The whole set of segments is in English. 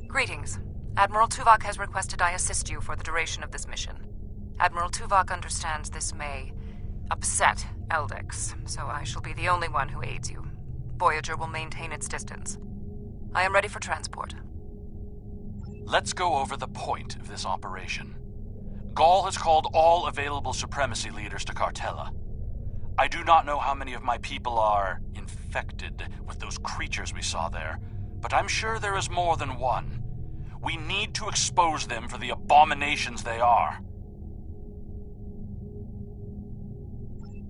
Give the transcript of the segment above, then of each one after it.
Greetings. Admiral Tuvok has requested I assist you for the duration of this mission. Admiral Tuvok understands this may upset Eldex, so I shall be the only one who aids you. Voyager will maintain its distance. I am ready for transport. Let's go over the point of this operation. Ghaul has called all available supremacy leaders to Cartella. I do not know how many of my people are infected with those creatures we saw there, but I'm sure there is more than one. We need to expose them for the abominations they are.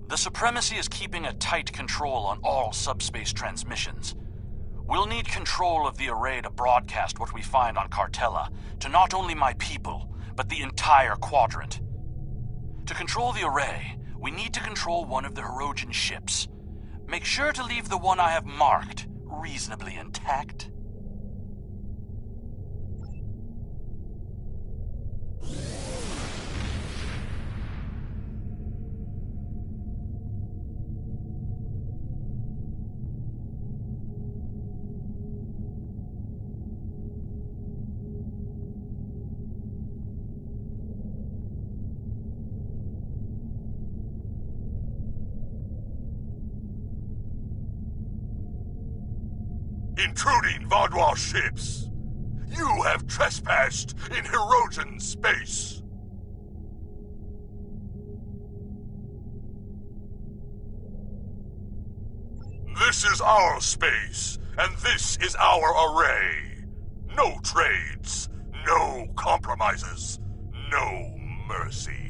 The Supremacy is keeping a tight control on all subspace transmissions. We'll need control of the array to broadcast what we find on Cartella to not only my people, but the entire Quadrant. To control the array, we need to control one of the Hirogen ships. Make sure to leave the one I have marked reasonably intact. Intruding Vaudois ships! You have trespassed in Hirogen space! This is our space, and this is our array. No trades, no compromises, no mercy.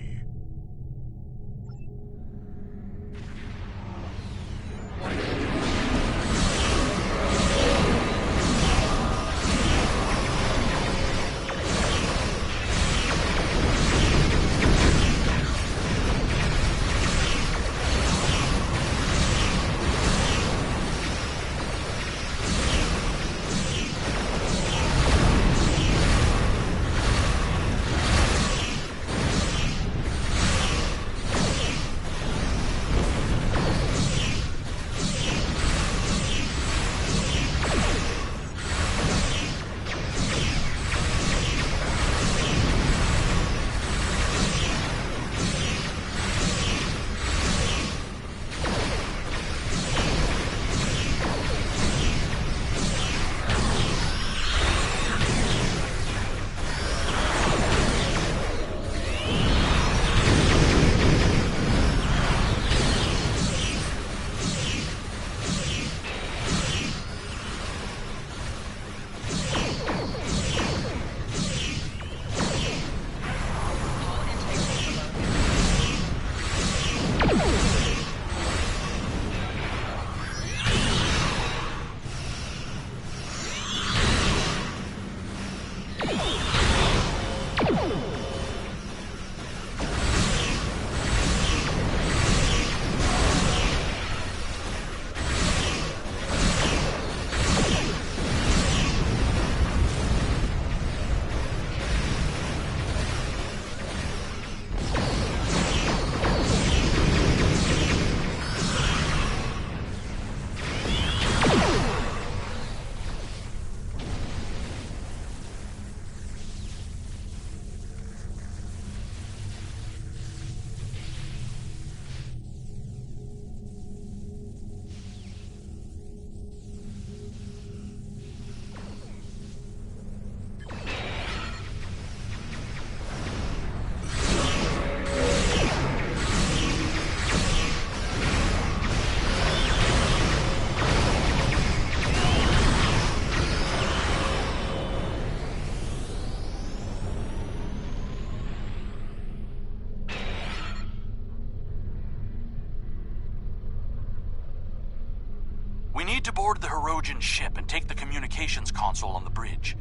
We need to board the Hirogen ship and take the communications console on the bridge.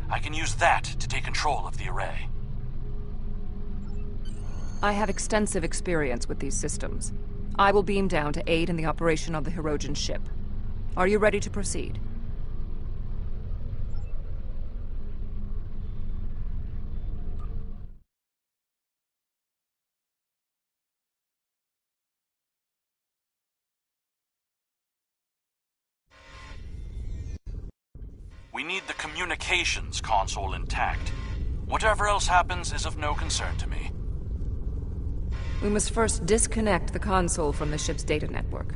I can use that to take control of the array. I have extensive experience with these systems. I will beam down to aid in the operation of the Hirogen ship. Are you ready to proceed? We need the communications console intact. Whatever else happens is of no concern to me. We must first disconnect the console from the ship's data network.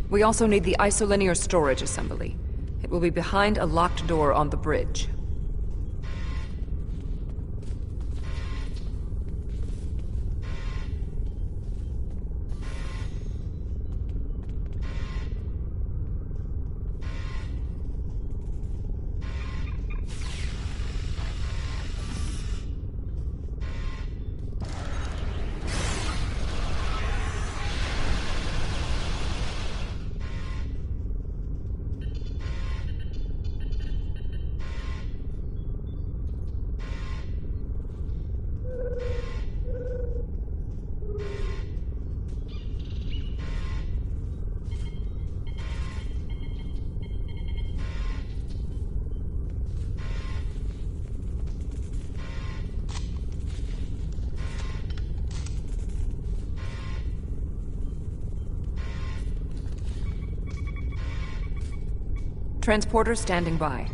We also need the isolinear storage assembly. It will be behind a locked door on the bridge. Transporter standing by.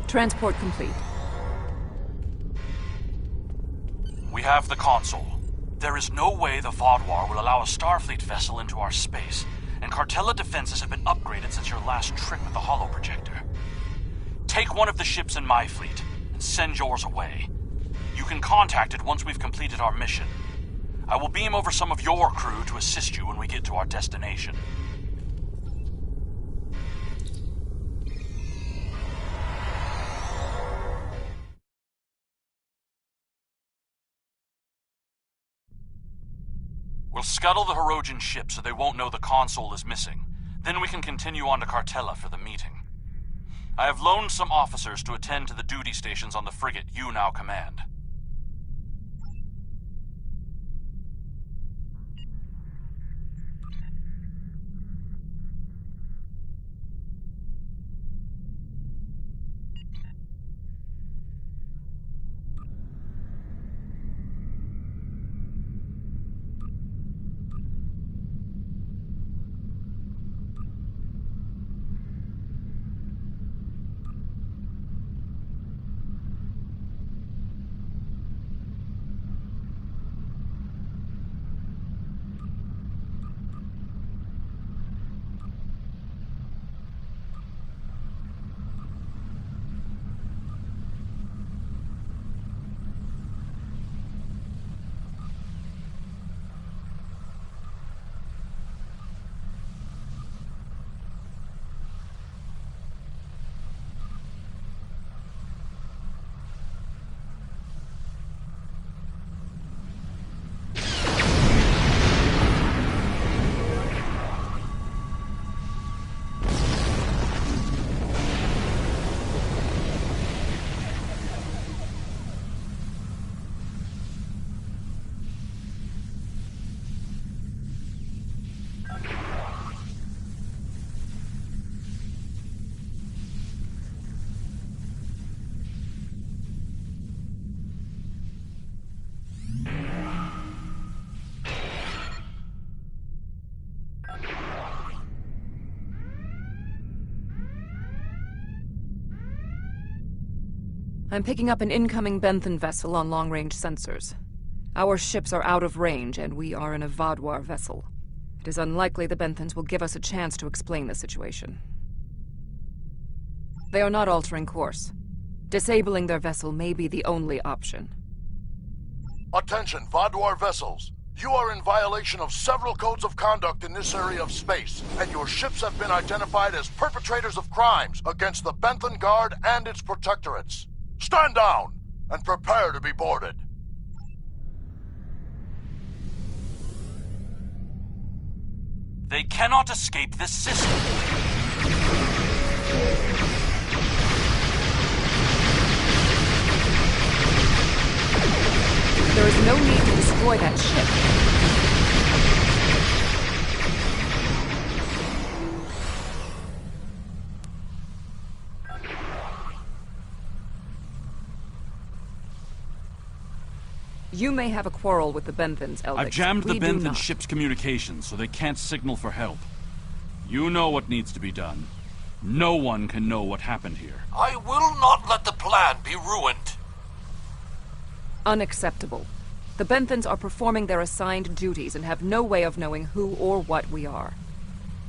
Transport complete. We have the console. There is no way the Vaadwaur will allow a Starfleet vessel into our space, and Cartella defenses have been upgraded since your last trip with the holoprojector. Take one of the ships in my fleet, and send yours away. You can contact it once we've completed our mission. I will beam over some of your crew to assist you when we get to our destination. We'll scuttle the Hirogen ship so they won't know the console is missing. Then we can continue on to Cartella for the meeting. I have loaned some officers to attend to the duty stations on the frigate you now command. I'm picking up an incoming Benthan vessel on long-range sensors. Our ships are out of range, and we are in a Vaadwaur vessel. It is unlikely the Benthans will give us a chance to explain the situation. They are not altering course. Disabling their vessel may be the only option. Attention, Vaadwaur vessels. You are in violation of several codes of conduct in this area of space, and your ships have been identified as perpetrators of crimes against the Benthan Guard and its protectorates. Stand down and prepare to be boarded. They cannot escape this system. There is no need to destroy that ship. You may have a quarrel with the Benthans, Eldix. I've jammed the We do Benthan not. ship's communications so they can't signal for help. You know what needs to be done. No one can know what happened here. I will not let the plan be ruined. Unacceptable. The Benthans are performing their assigned duties and have no way of knowing who or what we are.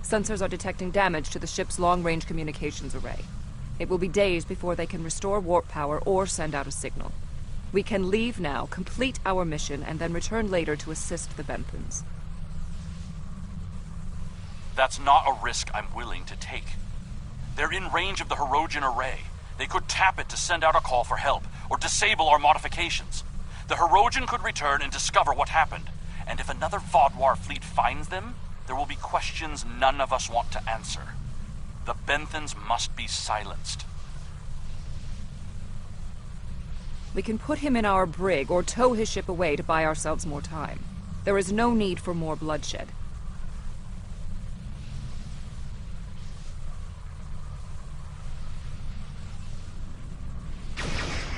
Sensors are detecting damage to the ship's long-range communications array. It will be days before they can restore warp power or send out a signal. We can leave now, complete our mission, and then return later to assist the Benthans. That's not a risk I'm willing to take. They're in range of the Hirogen array. They could tap it to send out a call for help, or disable our modifications. The Hirogen could return and discover what happened. And if another Vaadwaur fleet finds them, there will be questions none of us want to answer. The Benthans must be silenced. We can put him in our brig or tow his ship away to buy ourselves more time. There is no need for more bloodshed.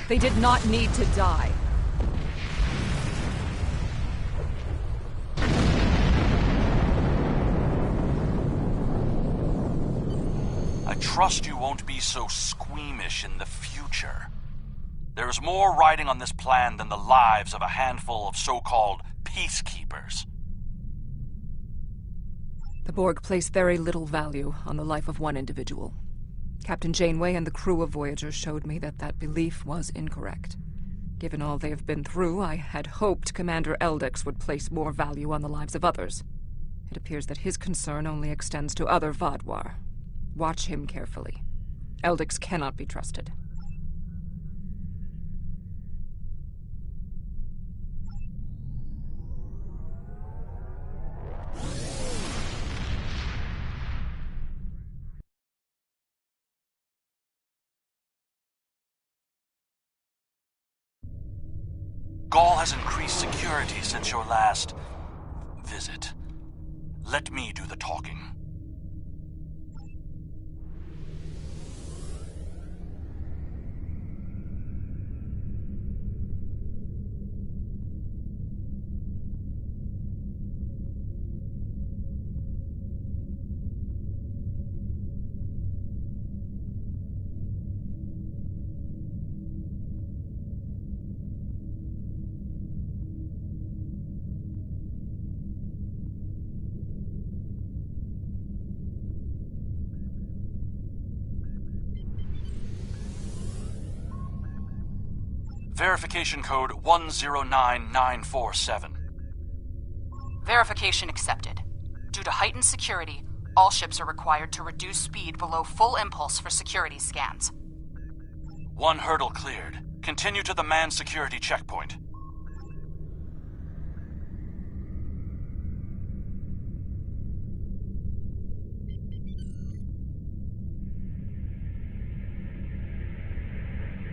They did not need to die. I trust you won't be so squeamish in the future. There is more riding on this plan than the lives of a handful of so-called peacekeepers. The Borg place very little value on the life of one individual. Captain Janeway and the crew of Voyager showed me that that belief was incorrect. Given all they have been through, I had hoped Commander Eldix would place more value on the lives of others. It appears that his concern only extends to other Vaadwaur. Watch him carefully. Eldix cannot be trusted. Gaul has increased security since your last visit. Let me do the talking. Verification code 109947. Verification accepted. Due to heightened security, all ships are required to reduce speed below full impulse for security scans. One hurdle cleared. Continue to the manned security checkpoint.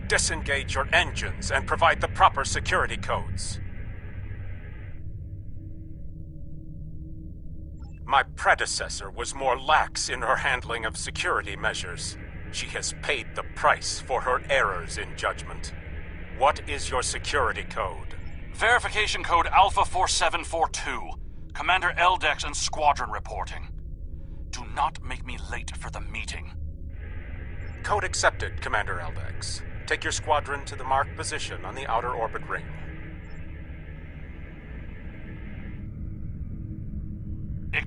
Disengage your engines and provide the proper security codes. My predecessor was more lax in her handling of security measures. She has paid the price for her errors in judgment. What is your security code? Verification code Alpha 4742. Commander Eldex and Squadron reporting. Do not make me late for the meeting. Code accepted, Commander Eldex. Take your squadron to the marked position on the outer orbit ring.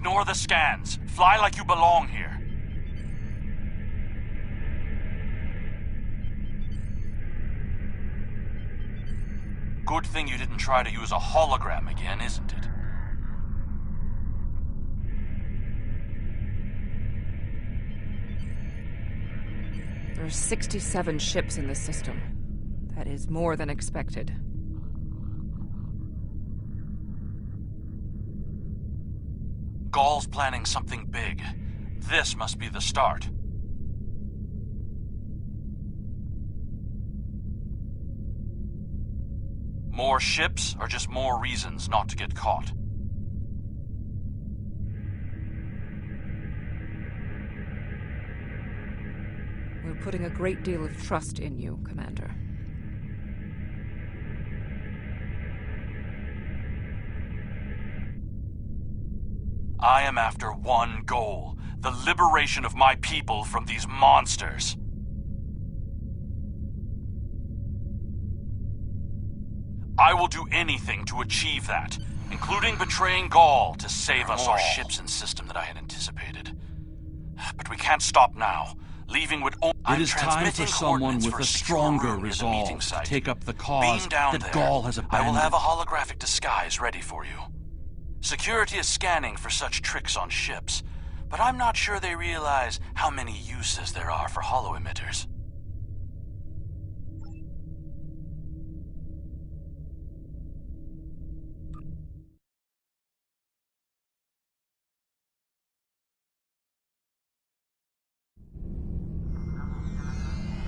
Ignore the scans. Fly like you belong here. Good thing you didn't try to use a hologram again, isn't it? There are 67 ships in this system. That is more than expected. Gaul's planning something big. This must be the start. More ships, or just more reasons not to get caught? We're putting a great deal of trust in you, Commander. I am after one goal: the liberation of my people from these monsters. I will do anything to achieve that, including betraying Gaul to save us all. More ships and system than I had anticipated. But we can't stop now. Leaving would only... It is time for someone with a stronger resolve to take up the cause that Gaul has abandoned. I will have a holographic disguise ready for you. Security is scanning for such tricks on ships, but I'm not sure they realize how many uses there are for holo-emitters.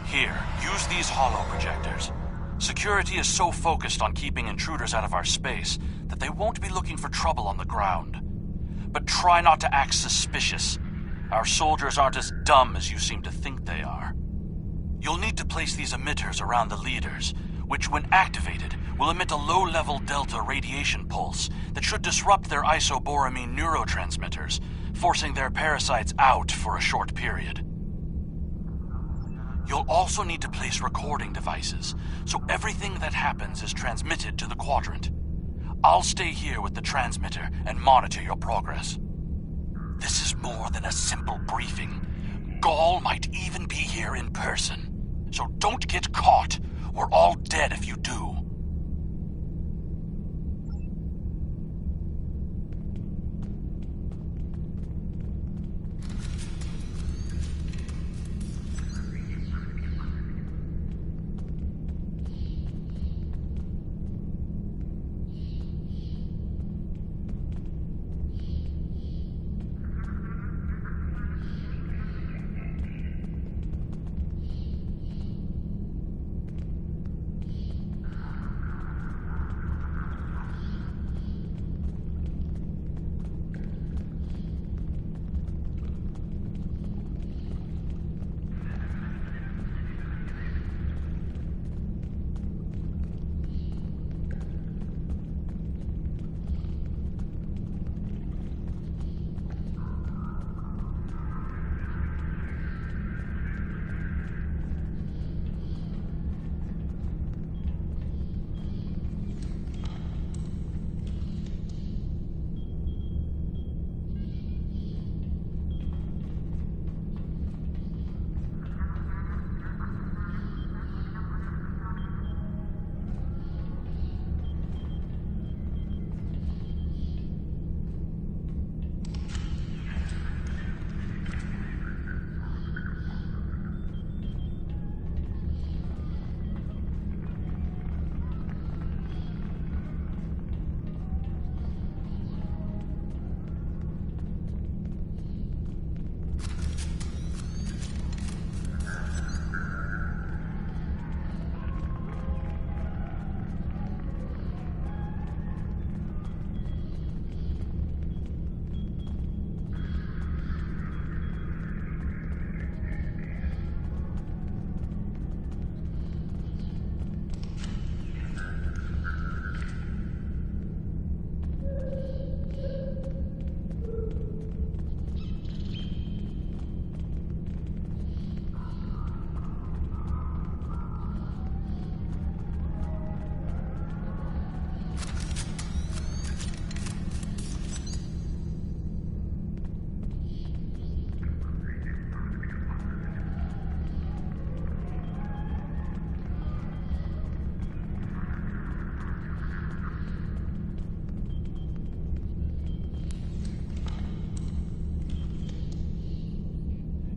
Here, use these holo projectors. Security is so focused on keeping intruders out of our space that they won't be looking for trouble on the ground. But try not to act suspicious. Our soldiers aren't as dumb as you seem to think they are. You'll need to place these emitters around the leaders, which, when activated, will emit a low-level delta radiation pulse that should disrupt their isoboramine neurotransmitters, forcing their parasites out for a short period. You'll also need to place recording devices, so everything that happens is transmitted to the Quadrant. I'll stay here with the transmitter and monitor your progress. This is more than a simple briefing. Gaul might even be here in person. So don't get caught. We're all dead if you do.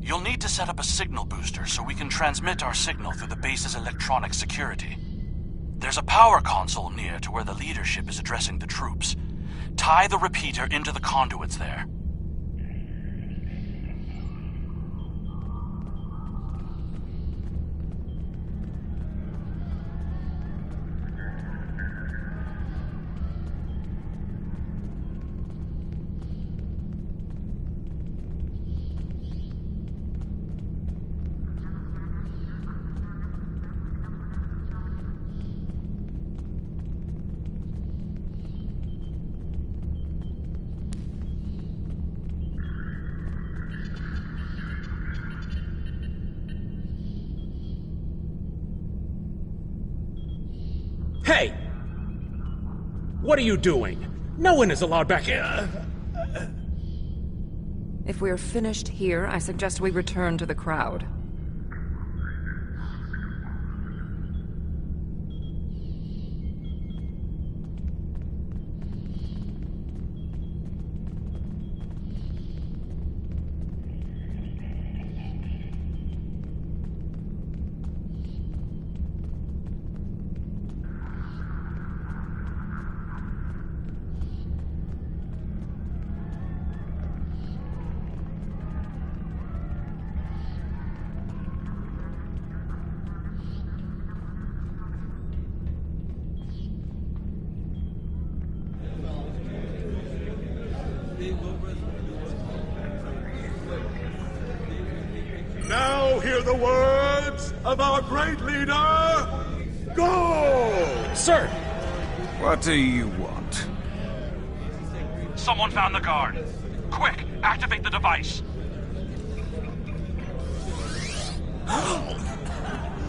You'll need to set up a signal booster so we can transmit our signal through the base's electronic security. There's a power console near to where the leadership is addressing the troops. Tie the repeater into the conduits there. Hey! What are you doing? No one is allowed back here. If we're finished here, I suggest we return to the crowd. Now hear the words of our great leader. Go! Sir! What do you want? Someone found the guard. Quick, activate the device.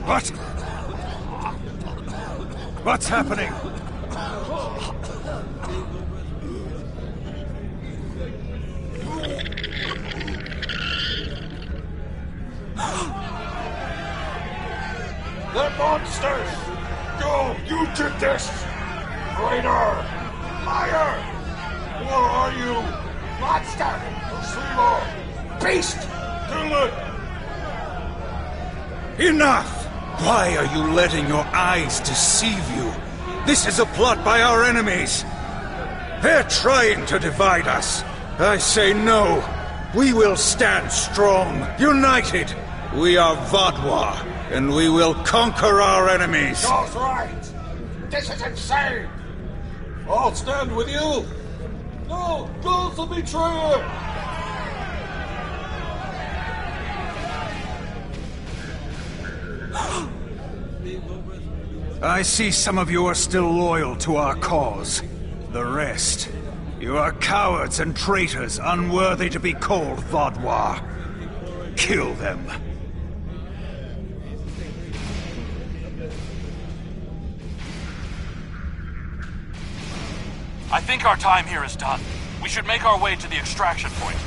What? What's happening? They're monsters! Go! You did this! Traitor! Liar! Who are you? Monster! Sleeper! Beast! Kill it! Enough! Why are you letting your eyes deceive you? This is a plot by our enemies. They're trying to divide us. I say no. We will stand strong, united. We are Vodwa, and we will conquer our enemies. That's right! This is insane! I'll stand with you! No! Go the betrayer! I see some of you are still loyal to our cause. The rest, you are cowards and traitors unworthy to be called Vodwa. Kill them. I think our time here is done. We should make our way to the extraction point.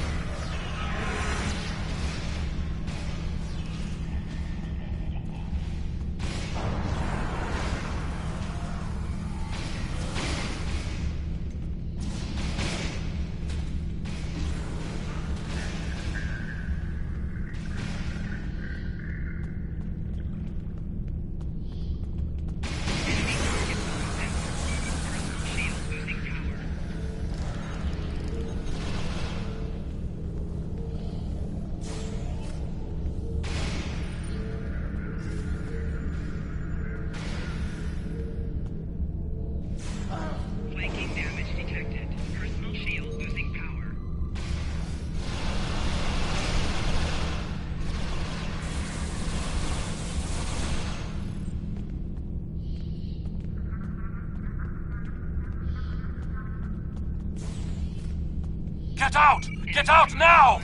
Get out! Get out now!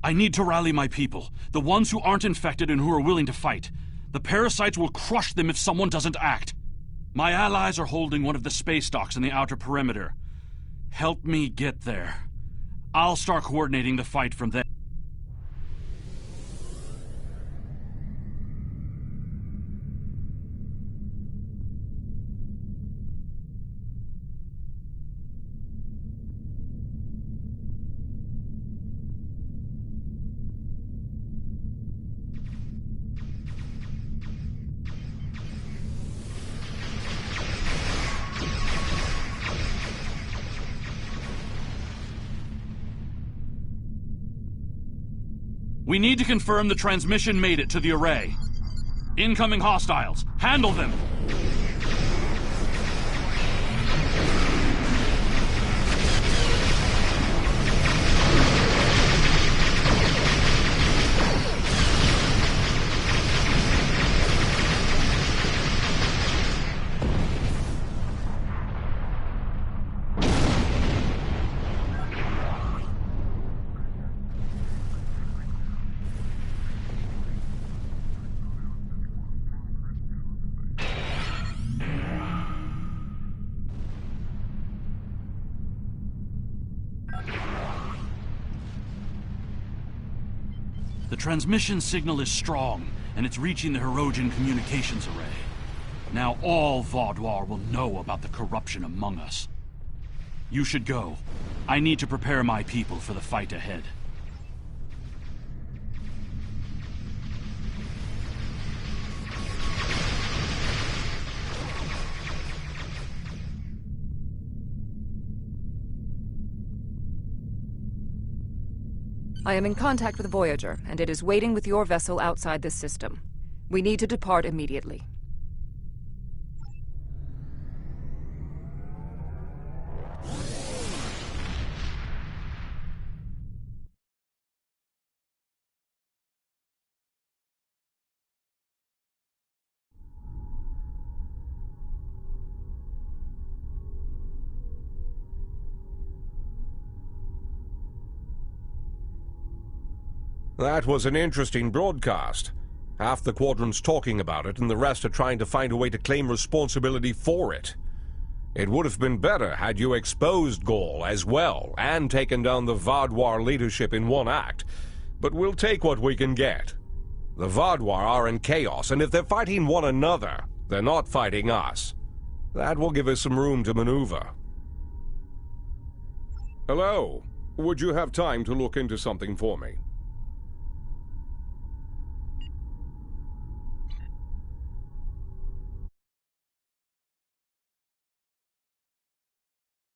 I need to rally my people, the ones who aren't infected and who are willing to fight. The parasites will crush them if someone doesn't act. My allies are holding one of the space docks in the outer perimeter. Help me get there. I'll start coordinating the fight from there. We need to confirm the transmission made it to the array. Incoming hostiles. Handle them! The transmission signal is strong, and it's reaching the Hirogen communications array. Now all Vaudoir will know about the corruption among us. You should go. I need to prepare my people for the fight ahead. I am in contact with Voyager, and it is waiting with your vessel outside this system. We need to depart immediately. That was an interesting broadcast. Half the Quadrant's talking about it, and the rest are trying to find a way to claim responsibility for it. It would have been better had you exposed Gaul as well, and taken down the Vaudoir leadership in one act. But we'll take what we can get. The Vaudoir are in chaos, and if they're fighting one another, they're not fighting us. That will give us some room to maneuver. Hello. Would you have time to look into something for me?